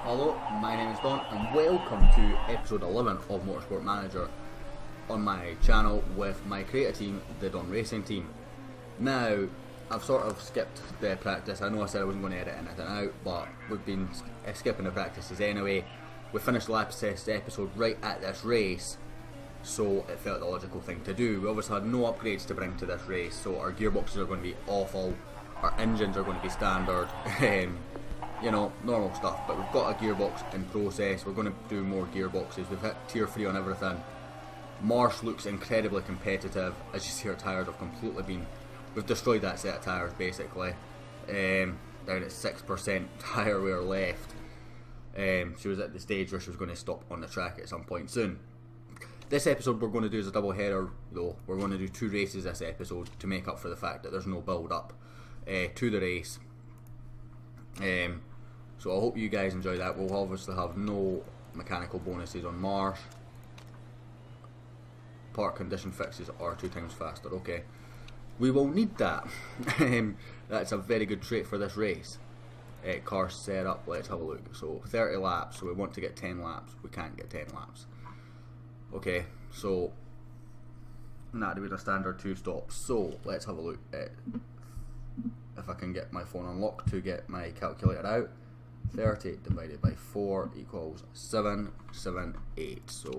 Hello, my name is Don and welcome to episode 11 of Motorsport Manager on my channel with my creator team, the Don Racing team. Now, I've sort of skipped the practice. I know I said I wasn't going to edit anything out, but we've been skipping the practices anyway. We finished the lap test episode right at this race, so it felt the logical thing to do. We obviously had no upgrades to bring to this race, so our gearboxes are going to be awful, our engines are going to be standard, you know, normal stuff. But we've got a gearbox in process. We're going to do more gearboxes. We've hit tier 3 on everything. Marsh looks incredibly competitive. As you see, our tyres have completely been, we've destroyed that set of tyres basically. Down at 6% tyre wear left. She was at the stage where she was going to stop on the track at some point soon. This episode we're going to do is a double header though. We're going to do 2 races this episode to make up for the fact that there's no build up to the race. So I hope you guys enjoy that. We'll obviously have no mechanical bonuses on Marsh. Park condition fixes are 2 times faster. Okay, we will need that. That's a very good trait for this race. Car setup, let's have a look. So 30 laps, so we want to get 10 laps. We can't get 10 laps. Okay, so that would be a standard 2 stops. So let's have a look at if I can get my phone unlocked to get my calculator out. 30 divided by 4 equals 778. So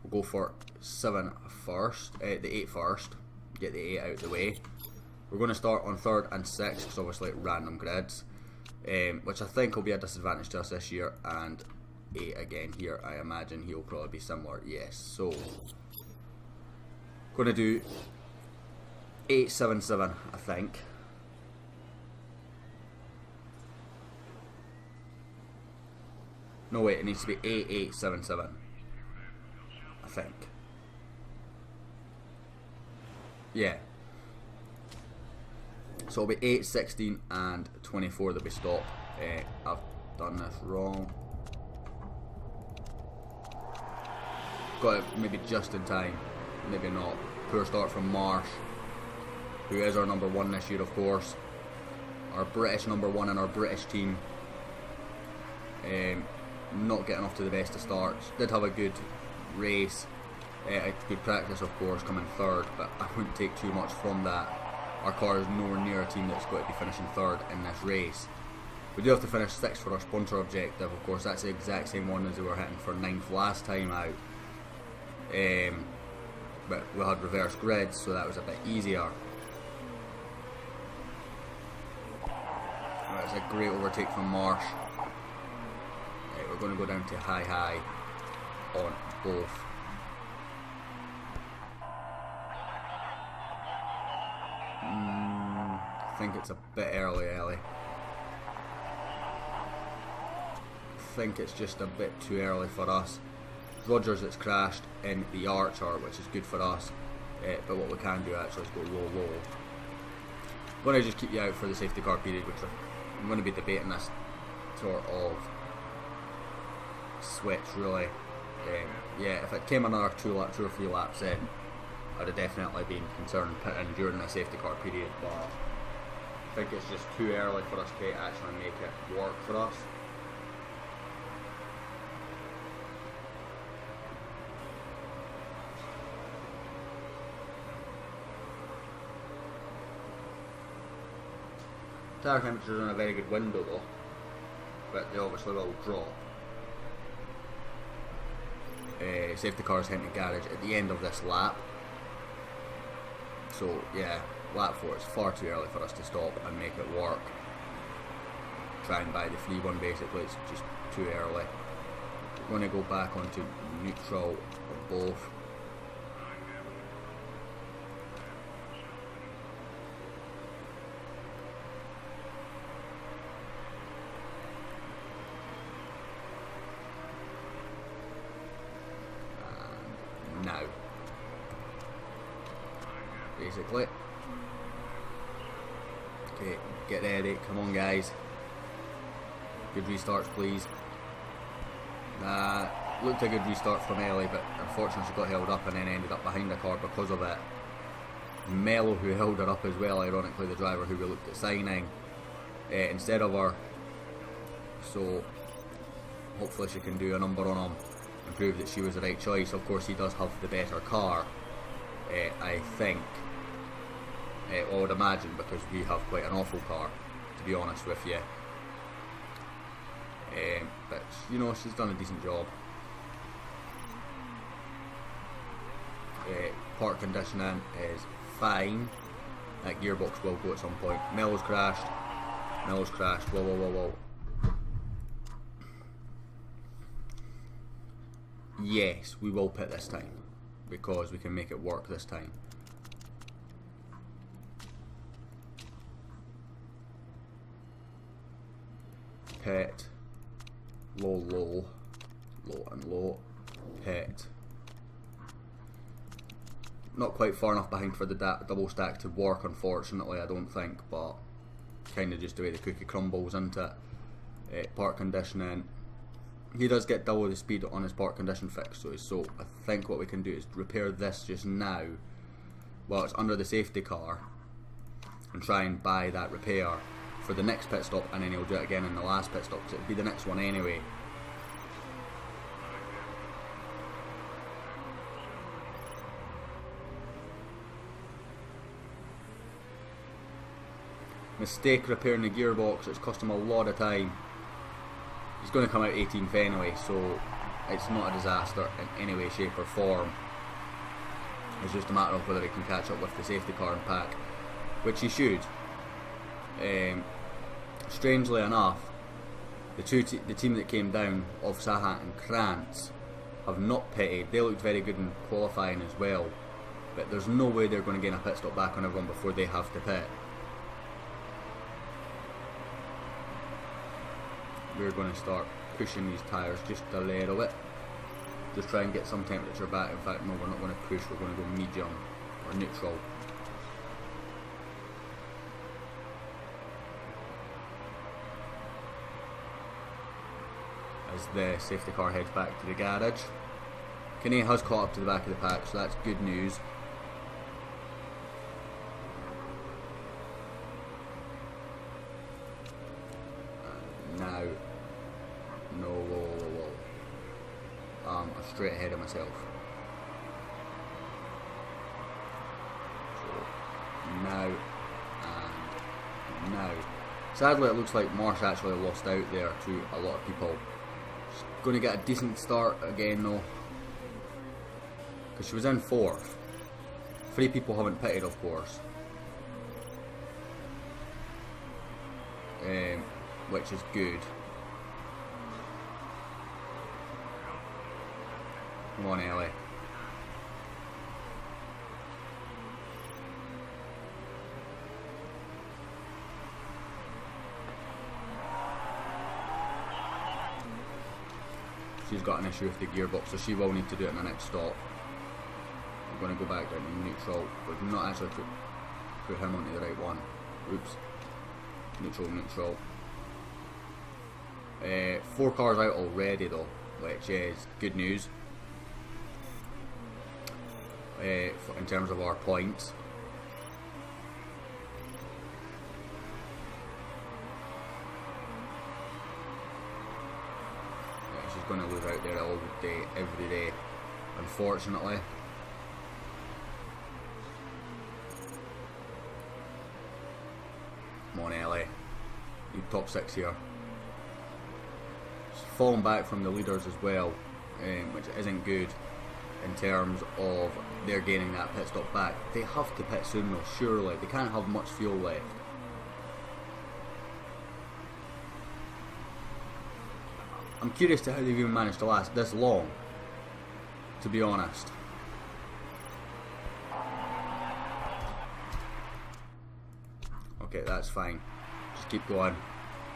we'll go for 7 first, the 8 first, get the 8 out of the way. We're going to start on 3rd and 6th, because obviously random grids, which I think will be a disadvantage to us this year, and 8 again here. I imagine he'll probably be similar, yes. So going to do 877, I think. No wait, it needs to be 8877, I think. Yeah. So it'll be 8, 16 and 24 that we stop. I've done this wrong. Got it maybe just in time, maybe not. Poor start from Marsh, who is our number 1 this year, of course. Our British number 1 in our British team. Not getting off to the best of starts. Did have a good race, a good practice of course, coming 3rd, but I wouldn't take too much from that. Our car is nowhere near a team that's going to be finishing 3rd in this race. We do have to finish 6th for our sponsor objective, of course. That's the exact same one as we were hitting for 9th last time out. But we had reverse grids, so that was a bit easier. That's a great overtake from Marsh. We're going to go down to high on both. I think it's a bit early, Ellie. I think it's just a bit too early for us. Rogers has crashed in the Archer, which is good for us. But what we can do actually is go low. I'm going to just keep you out for the safety car period, which I'm going to be debating this sort of switch really. Yeah, if it came another 2 or 3 laps in, I'd have definitely been concerned putting during the safety car period, but I think it's just too early for us to actually make it work for us. Tire temperatures are in a very good window though, but they obviously will drop. Safety cars heading to garage at the end of this lap. So yeah, lap 4 is far too early for us to stop and make it work. Try and buy the free one basically, it's just too early. We're going to go back onto neutral on both. Now, basically. Okay, get ready, come on guys. Good restarts please. Looked a good restart from Ellie, but unfortunately she got held up and then ended up behind the car because of it. Mello, who held her up as well, ironically the driver who we looked at signing, instead of her. So hopefully she can do a number on him and prove that she was the right choice. Of course, he does have the better car, I think. I would imagine, because we have quite an awful car, to be honest with you. But you know, she's done a decent job. Part conditioning is fine. That gearbox will go at some point. Mello's crashed. Mello's crashed. Whoa, whoa, whoa, whoa. Yes, we will pit this time, because we can make it work this time. Pit. Low, low. Low and low. Pit. Not quite far enough behind for the double stack to work, unfortunately, I don't think, but kind of just the way the cookie crumbles, isn't it? Part conditioning. He does get double the speed on his part condition fix, so I think what we can do is repair this just now while it's under the safety car and try and buy that repair for the next pit stop, and then he'll do it again in the last pit stop, because it'll be the next one anyway. Mistake repairing the gearbox, it's cost him a lot of time. He's going to come out 18th anyway, so it's not a disaster in any way, shape or form. It's just a matter of whether he can catch up with the safety car and pack, which he should. Strangely enough, the team that came down of Sahat and Krantz have not pitted. They looked very good in qualifying as well, but there's no way they're going to gain a pit stop back on everyone before they have to pit. We're going to start pushing these tyres just a little bit. Just try and get some temperature back. In fact, no, we're not going to push, we're going to go medium or neutral. As the safety car heads back to the garage. Kinney has caught up to the back of the pack, so that's good news. Now, no, whoa. I'm straight ahead of myself. So, now, and now. Sadly, it looks like Marsh actually lost out there to a lot of people. She's going to get a decent start again though, because she was in 4th. 3 people haven't pitted, of course. Which is good. Come on, Ellie. She's got an issue with the gearbox, so she will need to do it in the next stop. We're going to go back down to neutral. We've not actually put him onto the right one. Oops. Neutral. 4 cars out already though, which is good news in terms of our points. She's going to lose out there all day, every day, unfortunately. Come on, Ellie. You top 6 here. She's fallen back from the leaders as well, which isn't good in terms of they're gaining that pit stop back. They have to pit soon though, surely. They can't have much fuel left. I'm curious to how they've even managed to last this long, to be honest. Okay, that's fine. Just keep going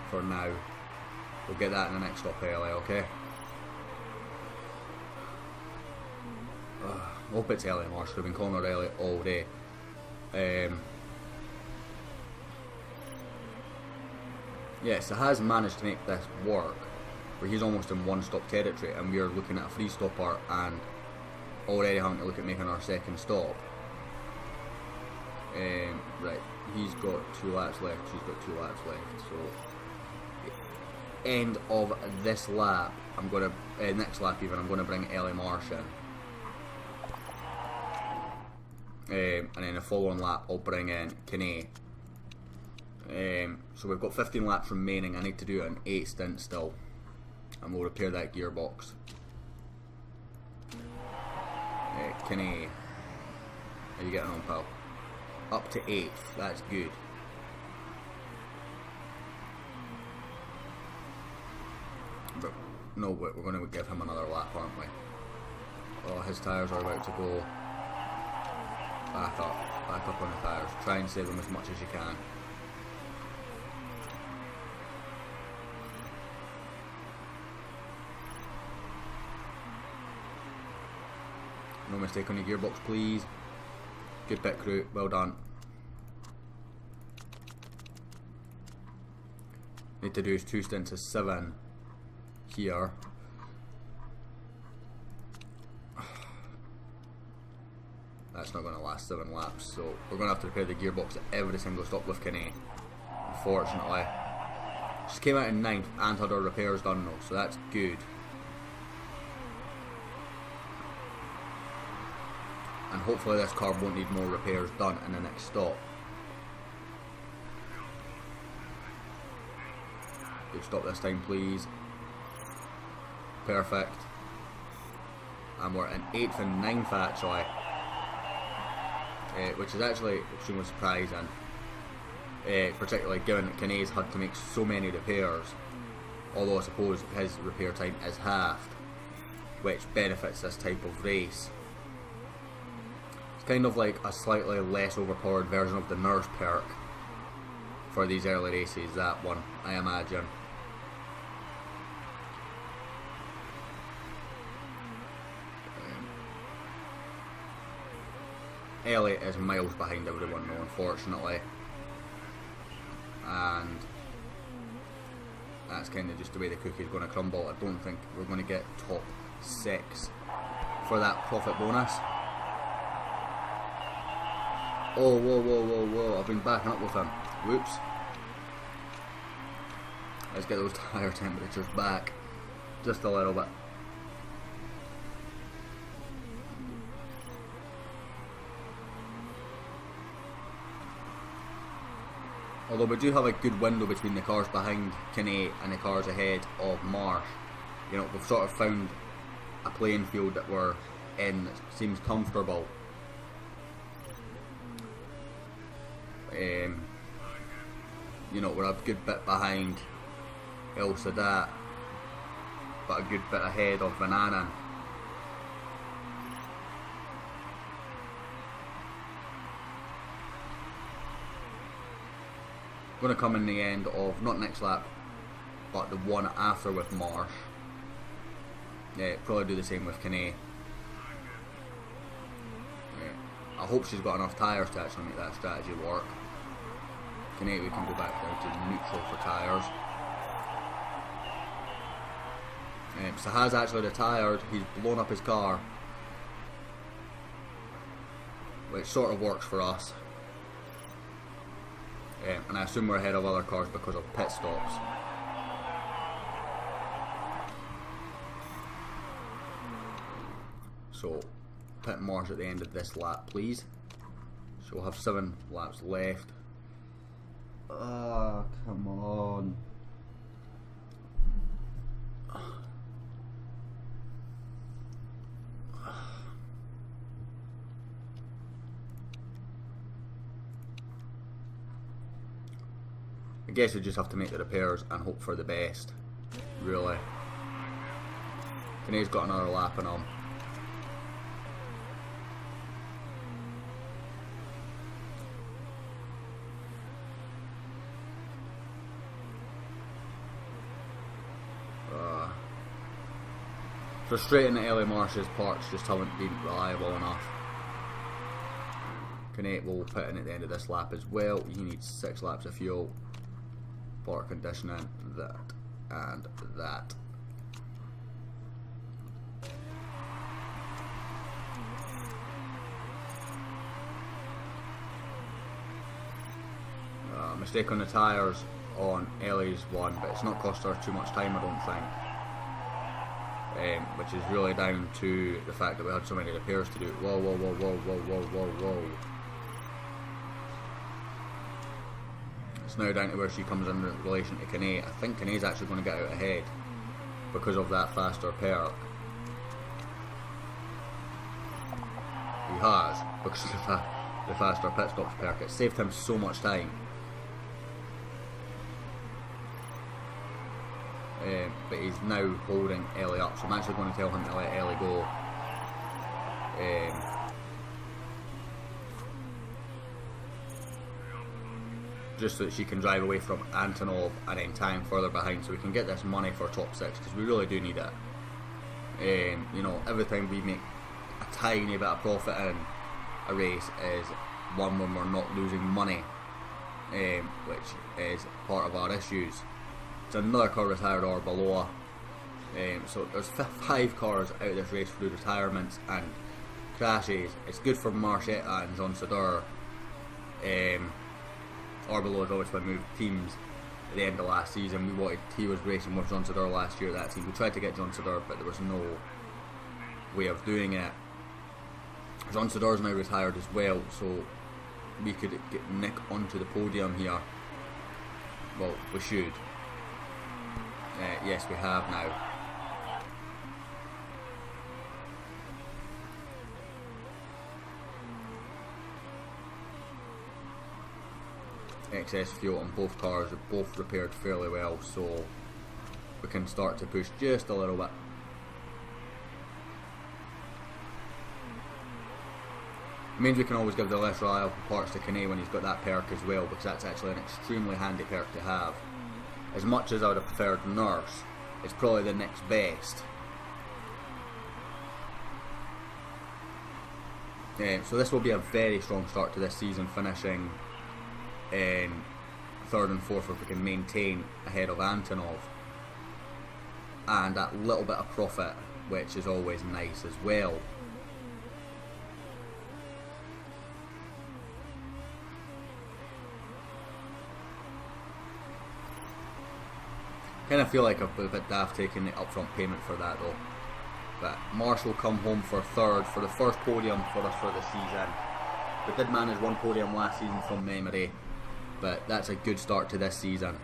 for now. We'll get that in the next stop early, okay? I hope it's early, Marsh. We've been calling her early all day. Yes, he has managed to make this work, where he's almost in 1-stop territory, and we're looking at a 3-stopper and already having to look at making our 2nd stop. Right, he's got 2 laps left, she's got 2 laps left, so end of this lap, I'm going to, next lap even, I'm going to bring Ellie Marsh in. And then the following lap, I'll bring in Kane. So we've got 15 laps remaining. I need to do an 8 stint still, and we'll repair that gearbox. Kane, how you getting on, pal? Up to 8th, that's good. But no, we're going to give him another lap, aren't we? Oh, his tyres are about to go. Back up on the tyres. Try and save them as much as you can. No mistake on your gearbox, please. Good pit crew, well done. Need to do is 2 stints of 7 here. That's not going to last 7 laps, so we're going to have to repair the gearbox at every single stop with Kane, unfortunately. She came out in 9th and had her repairs done though, so that's good. And hopefully this car won't need more repairs done in the next stop. Good stop this time, please. Perfect. And we're in 8th and 9th actually. Which is actually extremely surprising, particularly given that Kane's had to make so many repairs, although I suppose his repair time is halved, which benefits this type of race. It's kind of like a slightly less overpowered version of the nurse perk for these early races, that one, I imagine. Elliot is miles behind everyone though, unfortunately, and that's kind of just the way the cookie's going to crumble. I don't think we're going to get top 6 for that profit bonus. Oh, whoa, I've been backing up with him. Whoops. Let's get those tyre temperatures back just a little bit. Although we do have a good window between the cars behind Kane and the cars ahead of Marsh. You know, we've sort of found a playing field that we're in that seems comfortable. You know, we're a good bit behind El Sadat, but a good bit ahead of Van Anen. Going to come in the end of, not next lap, but the one after with Marsh. Yeah, probably do the same with Kane. Yeah. I hope she's got enough tyres to actually make that strategy work. Kane, we can go back down to neutral for tyres. Sahaz actually retired, he's blown up his car, which sort of works for us. And I assume we're ahead of other cars because of pit stops. So, pit Marsh at the end of this lap, please. So we'll have 7 laps left. Ah, come on. I guess we just have to make the repairs and hope for the best, really. Kane's got another lap in him. Frustrating that Ellie Marsh's parts just haven't been reliable enough. Kane will put in at the end of this lap as well. He needs 6 laps of fuel. For conditioning, that and that. Mistake on the tyres on Ellie's one, but it's not cost her too much time, I don't think. Which is really down to the fact that we had so many repairs to do. Whoa, whoa, whoa, whoa, whoa, whoa, whoa, whoa. It's now down to where she comes in relation to Kane. I think Kane's actually going to get out ahead because of that faster perk. He has, because of the faster pit stops perk. It saved him so much time. But he's now holding Ellie up, so I'm actually going to tell him to let Ellie go. Just so that she can drive away from Antonov and then time further behind, so we can get this money for top 6, because we really do need it. You know, every time we make a tiny bit of profit in a race is one when we're not losing money, which is part of our issues. It's another car retired or below. So there's 5 cars out of this race through retirements and crashes. It's good for Marchetta and John Soder. Arbeloa has always moved teams at the end of last season. He was racing with John Soder last year at that team. We tried to get John Soder, but there was no way of doing it. John Soder is now retired as well, so we could get Nick onto the podium here. Well, we should. Yes, we have now. Excess fuel on both cars are both repaired fairly well, so we can start to push just a little bit. It means we can always give the less reliable parts to Kane when he's got that perk as well, because that's actually an extremely handy perk to have. As much as I would have preferred Nurse, it's probably the next best. So this will be a very strong start to this season, finishing in 3rd and 4th if we can maintain ahead of Antonov. And that little bit of profit, which is always nice as well. Kind of feel like I've been a bit daft taking the upfront payment for that though. But Marsh will come home for 3rd for the first podium for us for the season. We did manage 1 podium last season from memory, but that's a good start to this season.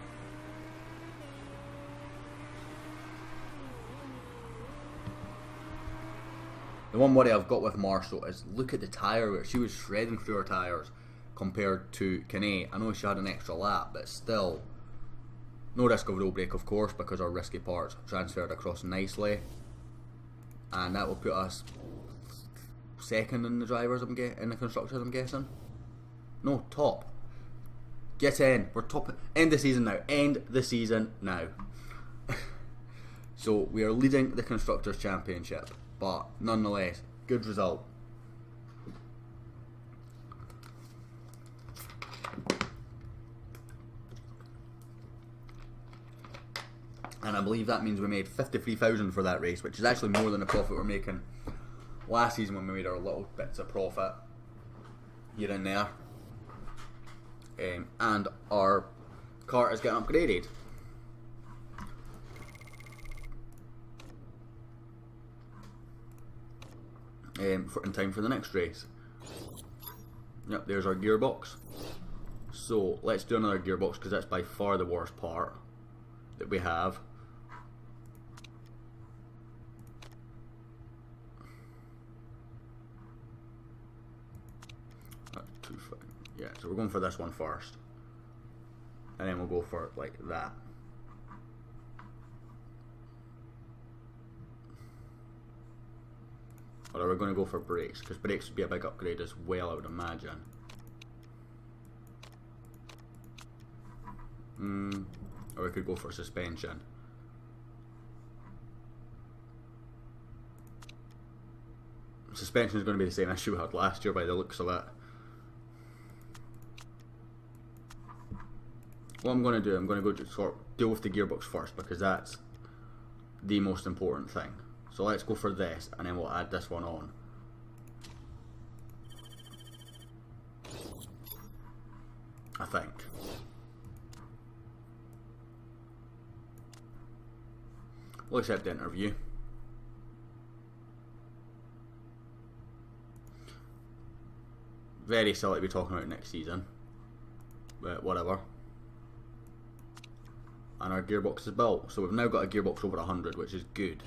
The one worry I've got with Marshall is look at the tyre wear. She was shredding through her tyres compared to Kane. I know she had an extra lap, but still. No risk of roll break, of course, because our risky parts transferred across nicely. And that will put us 2nd in the drivers, in the constructors, I'm guessing. No, top. Get in. We're top. End the season now. End the season now. So we are leading the Constructors' Championship, but nonetheless, good result. And I believe that means we made 53,000 for that race, which is actually more than the profit we're making last season when we made our little bits of profit here and there. And our car is getting upgraded. In time for the next race. Yep, there's our gearbox. So let's do another gearbox, because that's by far the worst part that we have. Yeah, so we're going for this one first, and then we'll go for it like that. Or are we going to go for brakes? Because brakes would be a big upgrade as well, I would imagine. Or we could go for suspension. Suspension is going to be the same issue we had last year by the looks of it. What I'm going to do, I'm going to go to deal with the gearbox first, because that's the most important thing. So let's go for this, and then we'll add this one on. I think. We'll accept the interview. Very silly to be talking about next season, but whatever. And our gearbox is built, so we've now got a gearbox over 100, which is good.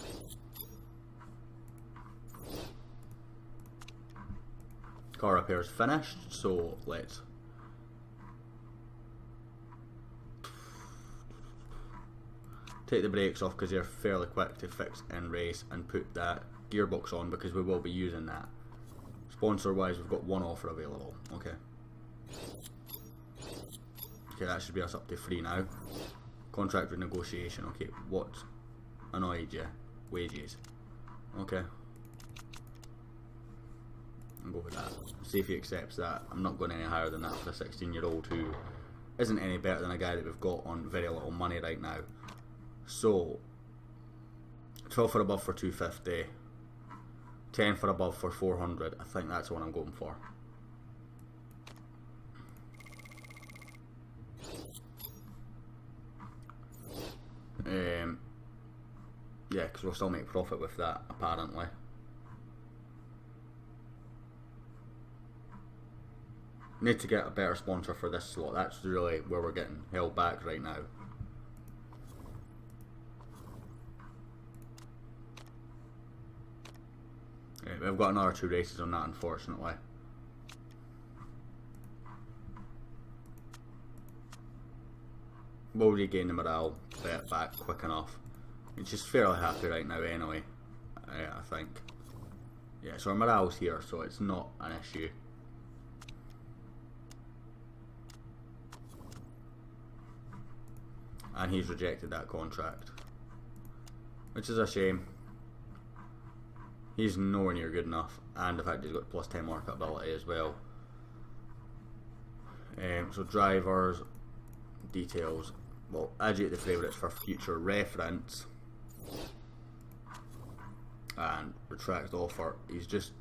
Car repair is finished, so let's take the brakes off because they're fairly quick to fix in race, and put that gearbox on because we will be using that. Sponsor wise, we've got one offer available. Okay, that should be us up to 3 now. Contract renegotiation. Okay, what annoyed you? Wages. Okay, I'll go with that. See if he accepts that. I'm not going any higher than that for a 16-year-old who isn't any better than a guy that we've got on very little money right now. So 12 for above for 250, 10 for above for 400. I think that's what I'm going for. Yeah, because we'll still make profit with that, apparently. Need to get a better sponsor for this slot. That's really where we're getting held back right now. We've got another 2 races on that, unfortunately. We'll regain the morale back quick enough. It's just fairly happy right now anyway, I think. Yeah, so our morale's here, so it's not an issue. And he's rejected that contract, which is a shame. He's nowhere near good enough, and the fact he's got plus 10 marketability as well. So drivers, details. Well, agitate the favourites for future reference, and retract the offer. He's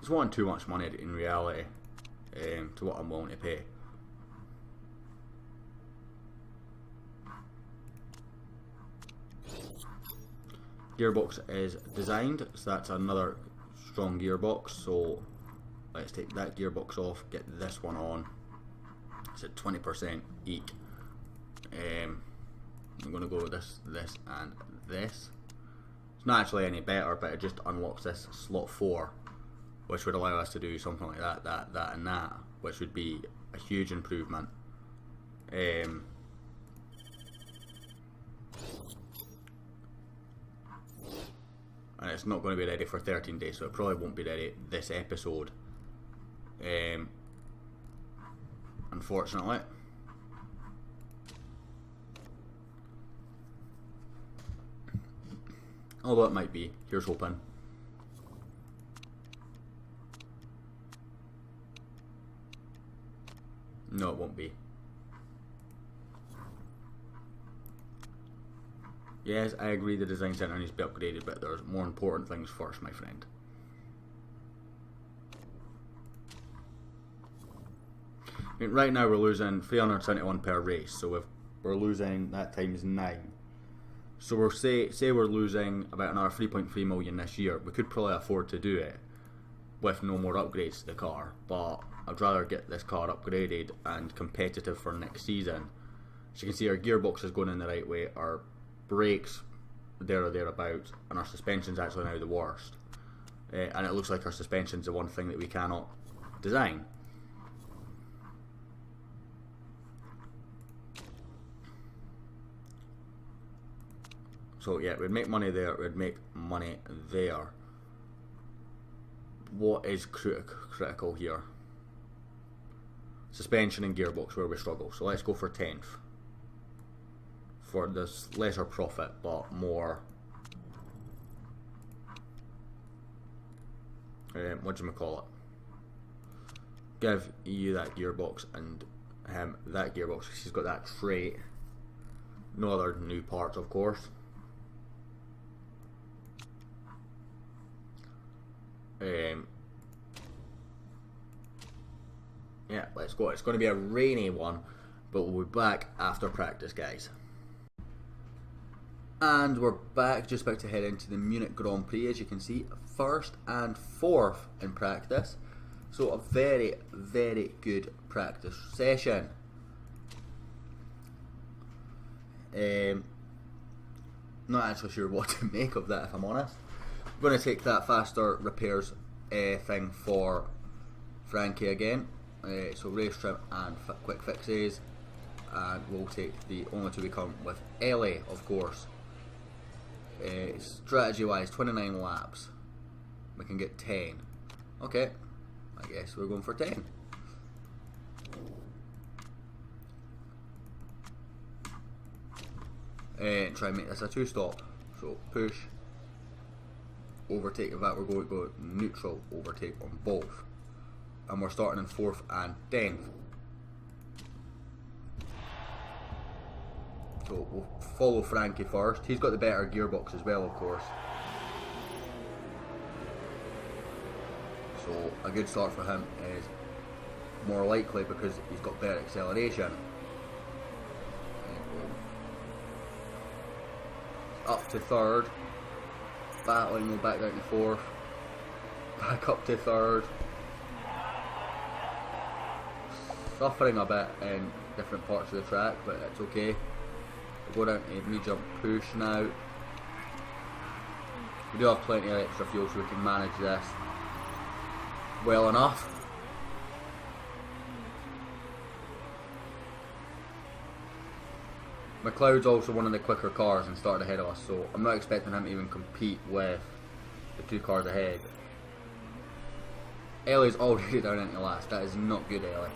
wanting too much money in reality to what I'm willing to pay. Gearbox is designed, so that's another strong gearbox. So let's take that gearbox off, get this one on. It's at 20% eek. I'm going to go with this, and this. It's not actually any better, but it just unlocks this slot 4, which would allow us to do something like that, and that, which would be a huge improvement. And it's not going to be ready for 13 days, so it probably won't be ready this episode, unfortunately. Although it might be. Here's hoping. No, it won't be. Yes, I agree the design centre needs to be upgraded, but there's more important things first, my friend. Right now we're losing 371 per race, so we're losing that times 9. So we're say we're losing about another 3.3 million this year. We could probably afford to do it with no more upgrades to the car, but I'd rather get this car upgraded and competitive for next season. As you can see, our gearbox is going in the right way, our brakes there or thereabouts, and our suspension's actually now the worst. And it looks like our suspension's the one thing that we cannot design. So yeah, we'd make money there, we'd make money there. What is critical here? Suspension and gearbox, where we struggle. So let's go for 10th. For this lesser profit, but more... what do you call it? Give you that gearbox and him that gearbox, because he's got that trait. No other new parts, of course. Yeah, let's go. It's going to be a rainy one, but we'll be back after practice, guys. And we're back, just about to head into the Munich Grand Prix. As you can see, 1st and 4th in practice. So a very, very good practice session. Not actually sure what to make of that, if I'm honest. I'm going to take that faster repairs thing for Frankie again. So race trim and quick fixes. And we'll take the only two we come with Ellie, of course. Strategy wise, 29 laps. We can get 10. Okay, I guess we're going for 10. Try and make this a 2-stop. So push, overtake. Of that, we're going to go neutral, overtake on both. And we're starting in 4th and 10th. So we'll follow Frankie first. He's got the better gearbox as well, of course. So a good start for him is more likely because he's got better acceleration. Up to 3rd. Battling, we'll back down to 4th. Back up to 3rd. Suffering a bit in different parts of the track, but it's okay. We'll go down to mid-jump push now. We do have plenty of extra fuel, so we can manage this well enough. McLeod's also one of the quicker cars and started ahead of us, so I'm not expecting him to even compete with the 2 cars ahead. Ellie's already down into last. That is not good, Ellie.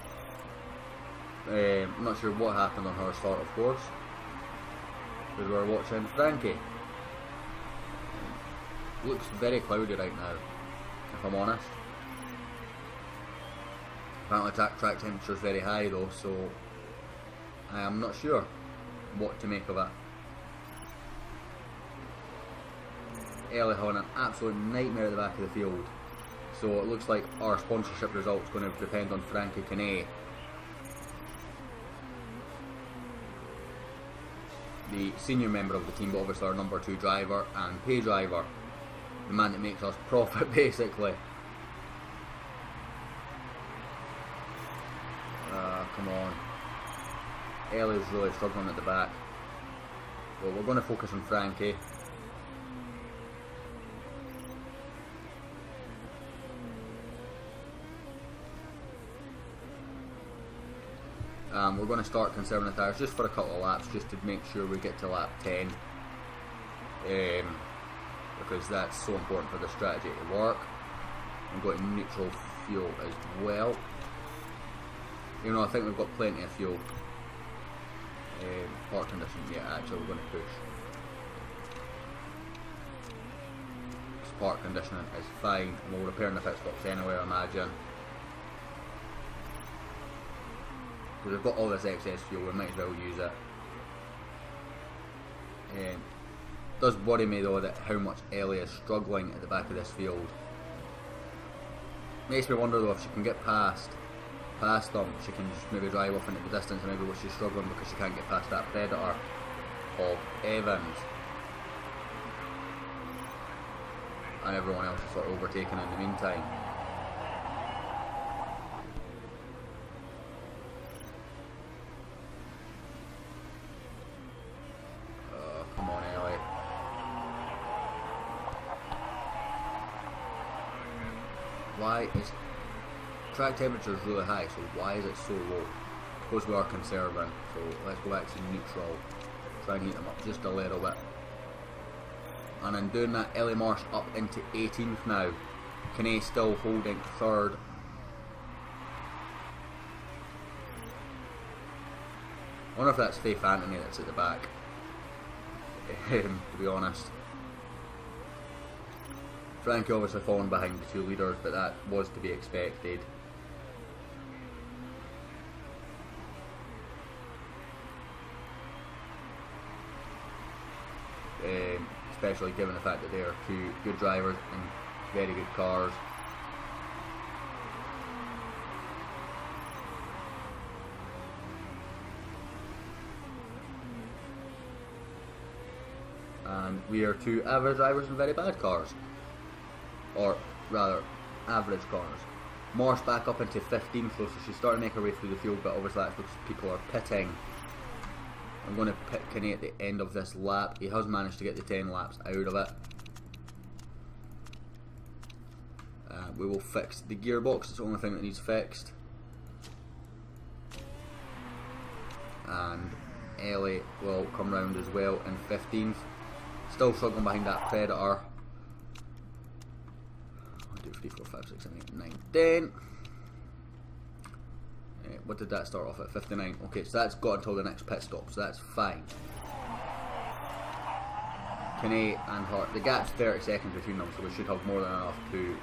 I'm not sure what happened on her start, of course, because we're watching Frankie. Looks very cloudy right now, if I'm honest. Apparently track temperature is very high though, so I am not sure what to make of it. Ellie having an absolute nightmare at the back of the field. So it looks like our sponsorship results going to depend on Frankie Kane, the senior member of the team, but obviously our number 2 driver and pay driver, the man that makes us profit basically. Come on. Ellie's really struggling at the back. Well, we're going to focus on Frankie. We're going to start conserving the tyres just for a couple of laps, just to make sure we get to lap 10. Because that's so important for the strategy to work. We've got neutral fuel as well. You know, I think we've got plenty of fuel. Park condition, yeah, actually we're going to push. Park conditioning is fine. We'll repair in the pit stops anyway, I imagine. Because we've got all this excess fuel, we might as well use it. It does worry me though that how much Ellie is struggling at the back of this field. Makes me wonder though if she can get past them, she can just maybe drive off into the distance, and maybe what she's struggling because she can't get past that predator of Evans. And everyone else is sort of overtaken in the meantime. Come on, Ellie. Why is track temperature is really high, so why is it so low? Because we are conserving, so let's go back to neutral, try and heat them up just a little bit. And in doing that, Ellie Marsh up into 18th now. Kane still holding 3rd. I wonder if that's Faith Anthony that's at the back, to be honest. Frankie obviously falling behind the 2 leaders, but that was to be expected. Especially given the fact that they are 2 good drivers and very good cars. we are two average drivers in very bad cars. Or rather, average cars. Morse back up into 15th, so she's starting to make her way through the field, but obviously that's because people are pitting. I'm going to pit Kinney at the end of this lap. He has managed to get the 10 laps out of it. We will fix the gearbox, it's the only thing that needs fixed. And Ellie will come round as well in 15th. Still struggling behind that Predator. 1, 2, 3, 4, 5, 6, 7, 8, 9, 10. What did that start off at? 59. Okay, so that's got until the next pit stop, so that's fine. Kinney and her, the gap's 30 seconds between them, so we should have more than enough to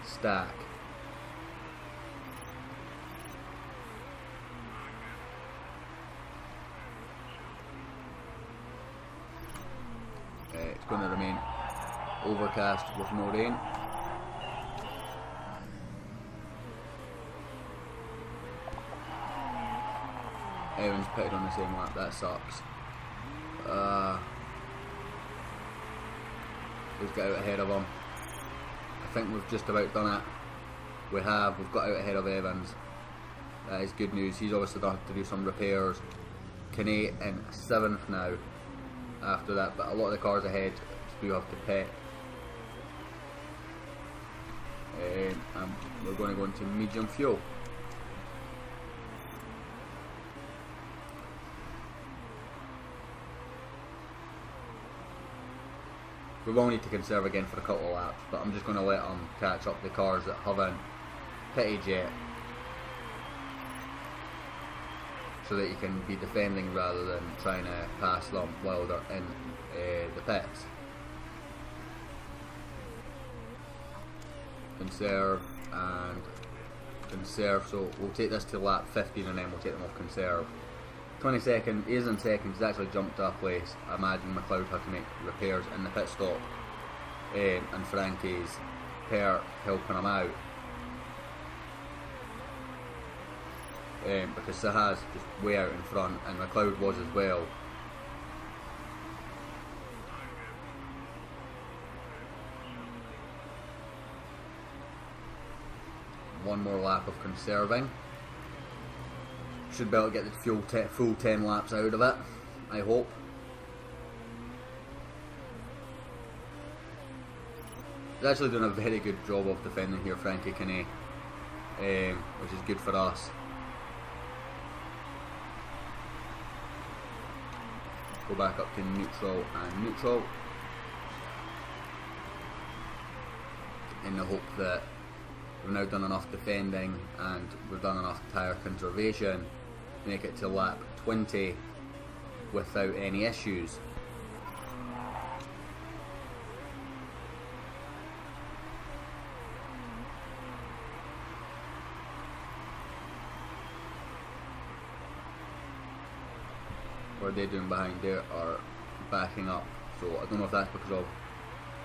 stack. It's going to remain overcast with no rain. Everyone's pitted on the same lap, that sucks. Let's get out ahead of him. I think we've just about done it. We've got out ahead of Evans. That is good news. He's obviously going to have to do some repairs. Kinney in 7th now after that, but a lot of the cars ahead do have to pit. And we're going to go into medium fuel. We will need to conserve again for a couple of laps, but I'm just going to let them catch up the cars that haven't pitted yet, so that you can be defending rather than trying to pass them while they're in the pits. Conserve and conserve, so we'll take this to lap 15 and then we'll take them off conserve. 22nd, he is in second, he's actually jumped a place. I imagine McLeod had to make repairs in the pit stop, and Frankie's helping him out, because Sahaz just way out in front, and McLeod was as well. One more lap of conserving. Should be able to get the full 10 laps out of it, I hope. He's actually doing a very good job of defending here, Frankie Kinney, which is good for us. Go back up to neutral and neutral, in the hope that we've now done enough defending and we've done enough tyre conservation to make it to lap 20 without any issues. What are they doing behind there? Are backing up, so I don't know if that's because of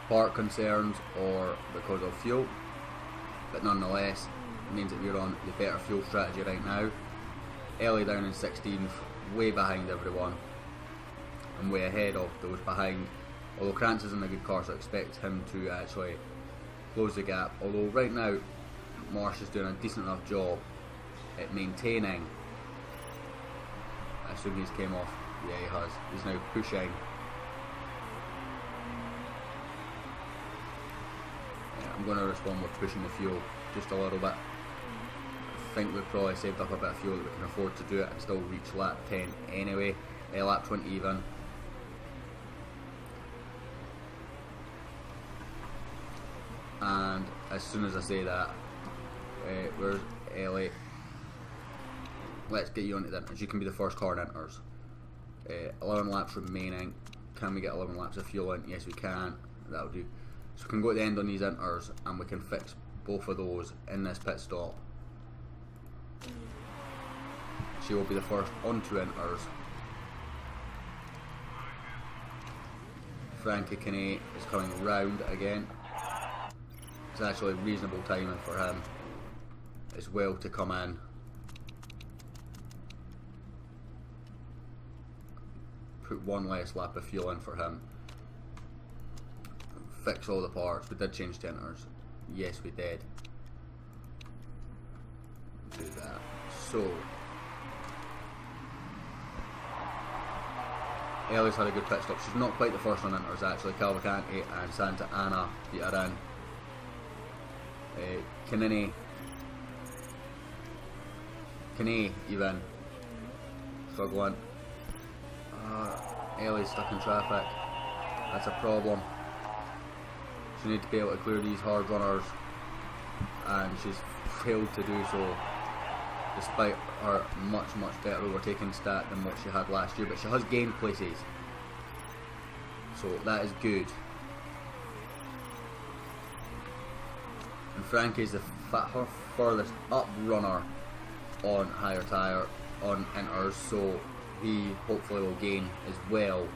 part concerns or because of fuel, but nonetheless it means that we're on the better fuel strategy right now. Ellie down in 16th, way behind everyone and way ahead of those behind, although Krantz is in a good car, so I expect him to actually close the gap, although right now Marsh is doing a decent enough job at maintaining. I assume he's came off. Yeah, he has. He's now pushing. I'm going to respond with pushing the fuel just a little bit. I think we've probably saved up a bit of fuel that we can afford to do it and still reach lap 10 anyway, lap 20 even. And as soon as I say that, where's Ellie? Let's get you onto the inters. You can be the first car in inters. 11 laps remaining. Can we get 11 laps of fuel in? Yes we can. That'll do. So we can go at the end on these inters and we can fix both of those in this pit stop. She will be the first onto inters. Frankie Kinney is coming round again. It's actually reasonable timing for him as well to come in. Put one less lap of fuel in for him. fix all the parts. We did change tinters. Yes, we did. Do that. So, Ellie's had a good pit stop. She's not quite the first on inters actually. Cavalcanti and Santa Ana beat her in. Kane even struggling. Ellie's stuck in traffic. That's a problem. She needs to be able to clear these hard runners, and she's failed to do so, despite her much better overtaking stat than what she had last year. But she has gained places, so that is good. And Frankie's her furthest up runner on higher tyre on inters, so he hopefully will gain as well.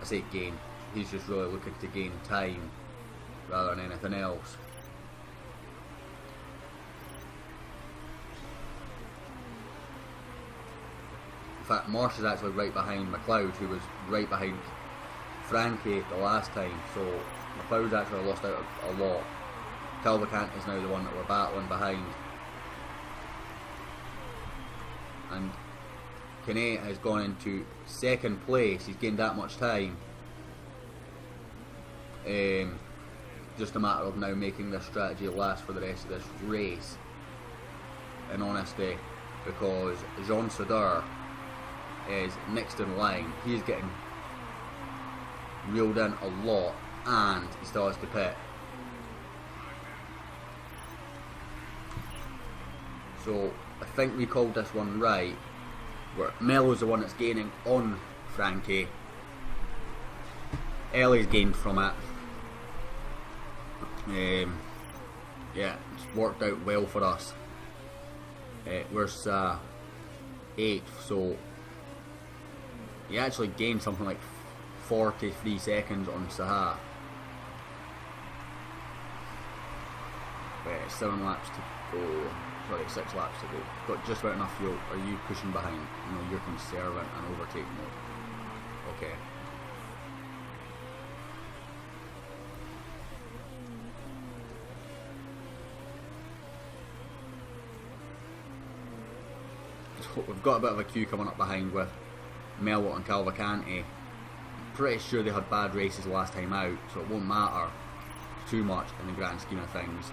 I say gain, he's just really looking to gain time rather than anything else. In fact, Marsh is actually right behind McLeod, who was right behind Frankie the last time, so McLeod's actually lost out a lot. Cavalcanti is now the one that we're battling behind. And Kane has gone into second place. He's gained that much time. Just a matter of now making this strategy last for the rest of this race, in honesty, because Jean Sauder is next in line. He's getting reeled in a lot, and he still has to pit. So I think we called this one right, where Melo's the one that's gaining on Frankie. Ellie's gained from it. Yeah, it's worked out well for us. We're 8th, so he actually gained something like 43 seconds on Saha. 7 laps to go. Sorry, 6 laps to go. Got just about enough fuel. Are you pushing behind? No, you're conserving and overtake mode. Okay. So we've got a bit of a queue coming up behind with Melwood and Cavalcanti. Pretty sure they had bad races last time out, so it won't matter too much in the grand scheme of things.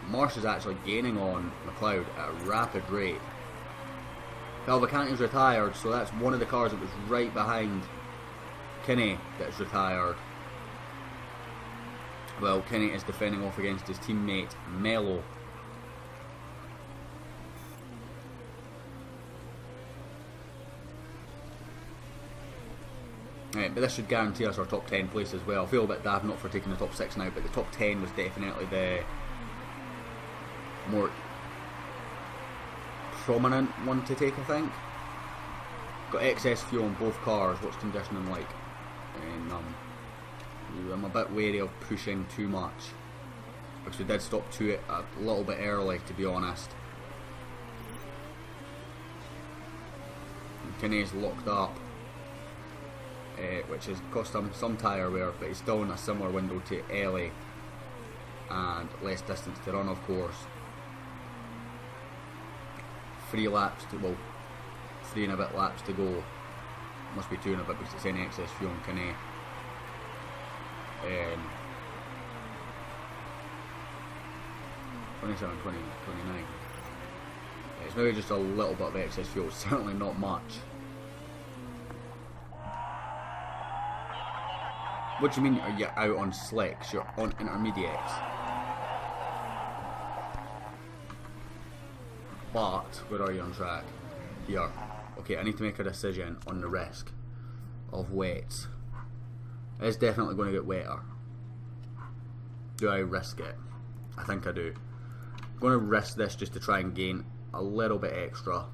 Marsh is actually gaining on McLeod at a rapid rate. Cavalcanti's retired, so that's one of the cars that was right behind Kinney that's retired. Well, Kinney is defending off against his teammate Melo. But this should guarantee us our top 10 place as well. I feel a bit daft not for taking the top 6 now, but the top 10 was definitely the more prominent one to take, I think. Got excess fuel on both cars. What's conditioning like? And I'm a bit wary of pushing too much, because we did stop to it a little bit early, to be honest. Kinney's locked up, which has cost him some tyre wear, but he's still in a similar window to Ellie, and less distance to run, of course. 3 laps to, well, 3 and a bit laps to go. Must be 2 and a bit because it's any excess fuel on Kinney. 27, 20, 29. It's maybe just a little bit of excess fuel, certainly not much. What do you mean are you out on slicks? You're on intermediates. But, where are you on track? Here. Okay, I need to make a decision on the risk of wets. It's definitely going to get wetter. Do I risk it? I think I do. I'm going to risk this just to try and gain a little bit extra.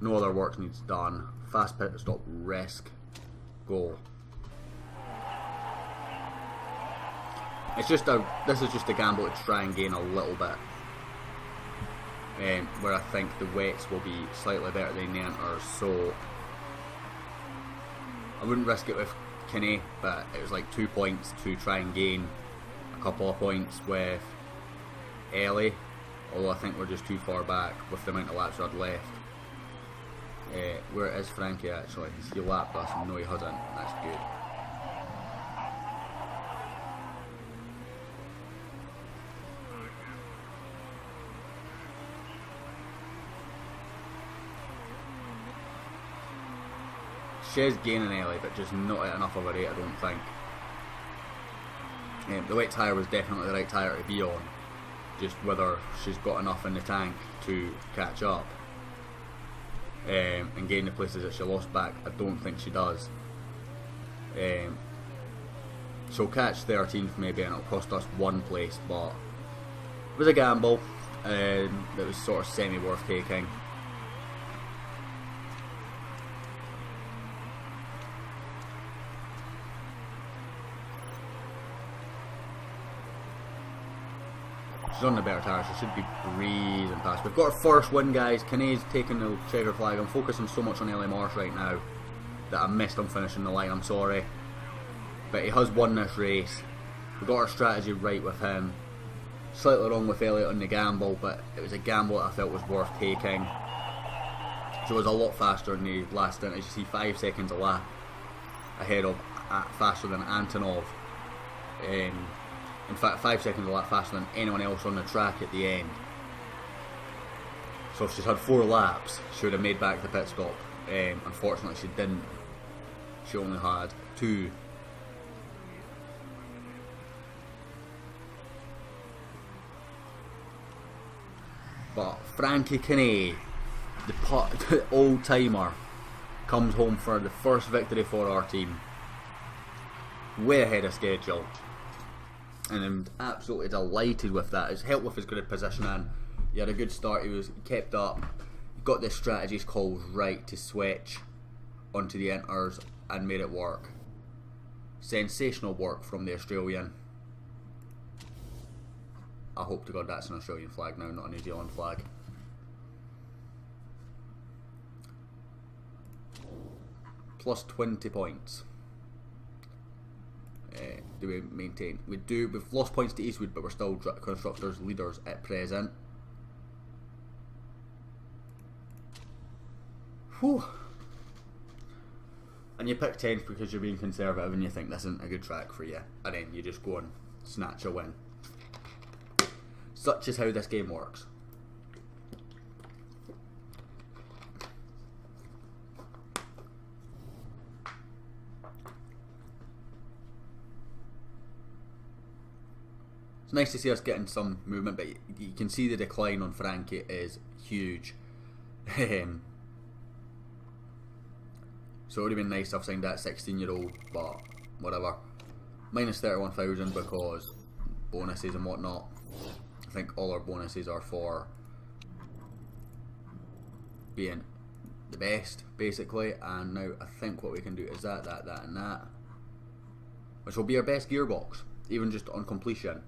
No other work needs done. Fast pit stop, risk, go. It's just this is just a gamble to try and gain a little bit. Where I think the wets will be slightly better than the inters, so I wouldn't risk it with Kinney, but it was like 2 points to try and gain a couple of points with Ellie, although I think we're just too far back with the amount of laps we had left. Where is Frankie actually? Has he lapped us? No, he hasn't. That's good. She's gaining Ellie, but just not at enough of a rate, I don't think. The wet tyre was definitely the right tyre to be on, just whether she's got enough in the tank to catch up and gain the places that she lost back. I don't think she does. She'll catch 13th maybe, and it'll cost us 1 place, but it was a gamble that was sort of semi worth taking. She's on the better tyre, she should be breezing past. We've got our first win, guys. Kinney's taking the checker flag. I'm focusing so much on Ellie Marsh right now that I missed him finishing the line, I'm sorry. But he has won this race. We got our strategy right with him. Slightly wrong with Elliot on the gamble, but it was a gamble that I felt was worth taking. She was a lot faster in the last stint. As you see, 5 seconds a lap ahead of, faster than Antonov. In fact, 5 seconds a lap faster than anyone else on the track at the end. So if she's had 4 laps, she would have made back the pit stop. Unfortunately, she didn't. She only had 2. But Frankie Kinney, the old timer, comes home for the first victory for our team. Way ahead of schedule. And I'm absolutely delighted with that. It's helped with his grid positioning. He had a good start, he kept up. He got the strategies calls right to switch onto the inters and made it work. Sensational work from the Australian. I hope to God that's an Australian flag now, not a New Zealand flag. Plus 20 points. Do we maintain? We do. We've lost points to Eastwood, but we're still constructors leaders at present. Whew. And you pick 10th because you're being conservative and you think this isn't a good track for you, and then you just go and snatch a win. Such is how this game works. It's nice to see us getting some movement, but you can see the decline on Frankie is huge. So it would have been nice to have signed that 16-year-old, but whatever. Minus 31,000 because bonuses and whatnot. I think all our bonuses are for being the best, basically. And now I think what we can do is that, and that. Which will be our best gearbox, even just on completion.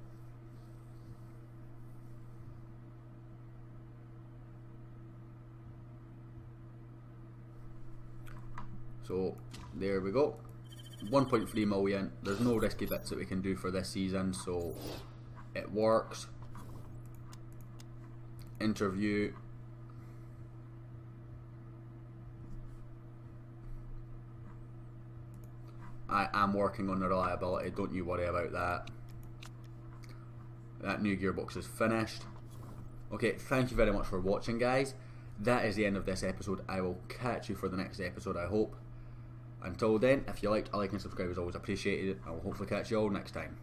So there we go, 1.3 million. There's no risky bits that we can do for this season, so it works. Interview. I am working on the reliability, don't you worry about that. That new gearbox is finished. Okay, thank you very much for watching, guys. That is the end of this episode. I will catch you for the next episode, I hope. Until then, if you liked, a like and subscribe is always appreciated. I will hopefully catch you all next time.